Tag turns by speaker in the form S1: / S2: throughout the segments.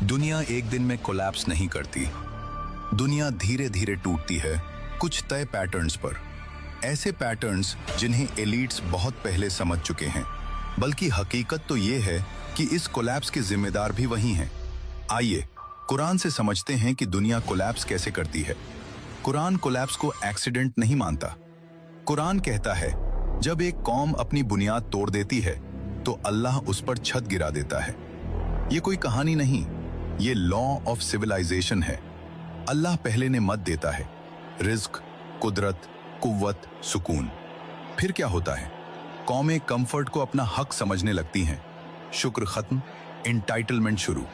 S1: दुनिया एक दिन में कोलैप्स नहीं करती। दुनिया धीरे धीरे टूटती है, कुछ तय पैटर्न्स पर। ऐसे पैटर्न्स जिन्हें एलीट्स बहुत पहले समझ चुके हैं। बल्कि हकीकत तो ये है कि इस कोलैप्स के जिम्मेदार भी वही हैं। आइए कुरान से समझते हैं कि दुनिया कोलैप्स कैसे करती है। कुरान कोलैप्स को एक्सीडेंट नहीं मानता। कुरान कहता है जब एक कौम अपनी बुनियाद तोड़ देती है तो अल्लाह उस पर छत गिरा देता है। ये कोई कहानी नहीं, ये लॉ ऑफ सिविलाइजेशन है। अल्लाह पहले ने मत देता है, रिज्क, कुदरत, कुव्वत, सुकून। फिर क्या होता है? कौमें कंफर्ट को अपना हक समझने लगती हैं। शुक्र खत्म, एंटाइटलमेंट शुरू।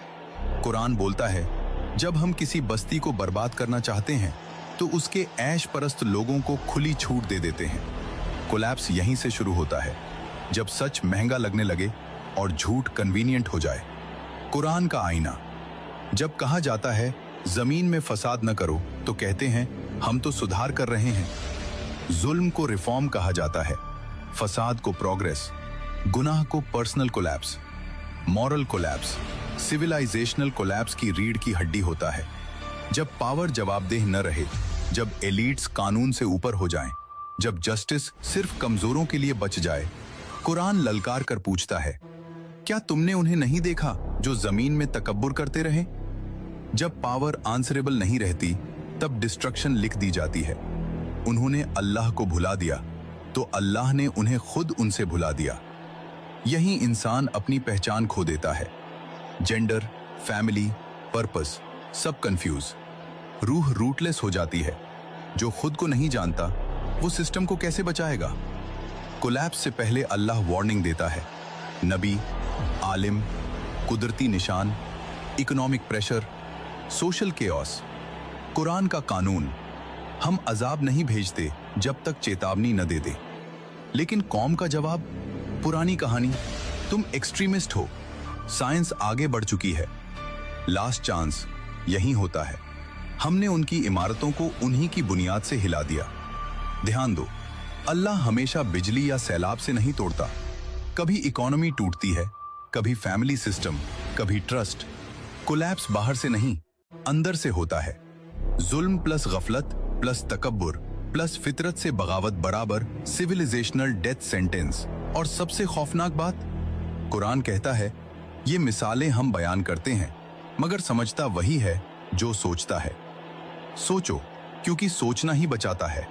S1: कुरान बोलता है जब हम किसी बस्ती को बर्बाद करना चाहते हैं तो उसके ऐश परस्त लोगों को खुली छूट दे देते हैं। कोलैप्स यहीं से शुरू होता है, जब सच महंगा लगने लगे और झूठ कन्वीनियंट हो जाए। कुरान का आईना। जब कहा जाता है जमीन में फसाद न करो तो कहते हैं हम तो सुधार कर रहे हैं। जुल्म को रिफॉर्म कहा जाता है, फसाद को प्रोग्रेस, गुनाह को personal collapse. Moral collapse civilisational collapse की रीढ़ की हड्डी होता है। जब पावर जवाबदेह न रहे, जब एलीट्स कानून से ऊपर हो जाएं, जब जस्टिस सिर्फ कमजोरों के लिए बच जाए। कुरान ललकार कर पूछता है क्या तुमने उन्हें नहीं देखा जो जमीन में तकब्बुर करते रहे? जब पावर आंसरेबल नहीं रहती तब डिस्ट्रक्शन लिख दी जाती है। उन्होंने अल्लाह को भुला दिया तो अल्लाह ने उन्हें खुद उनसे भुला दिया। यही इंसान अपनी पहचान खो देता है। जेंडर, फैमिली, पर्पस सब कंफ्यूज। रूह रूटलेस हो जाती है। जो खुद को नहीं जानता वो सिस्टम को कैसे बचाएगा? कोलैप्स से पहले अल्लाह वार्निंग देता है। नबी, आलिम, कुदरती निशान, economic pressure, social chaos. Quran का कानून, हम अजाब नहीं भेजते जब तक चेतावनी न दे दे। लेकिन कौम का जवाब, पुरानी कहानी, तुम एक्सट्रीमिस्ट हो, साइंस आगे बढ़ चुकी है। लास्ट चांस यही होता है। हमने उनकी इमारतों को उन्हीं की बुनियाद से हिला दिया। ध्यान दो, अल्लाह हमेशा बिजली या सैलाब से नहीं तोड़ता। कभी इकोनॉमी टूटती है, कभी फैमिली सिस्टम, कभी ट्रस्ट। कोलैप्स बाहर से नहीं, अंदर से होता है। जुल्म प्लस गफलत प्लस तकब्बुर प्लस फितरत से बगावत बराबर सिविलाइजेशनल डेथ सेंटेंस। और सबसे खौफनाक बात, कुरान कहता है ये मिसालें हम बयान करते हैं मगर समझता वही है जो सोचता है। सोचो, क्योंकि सोचना ही बचाता है।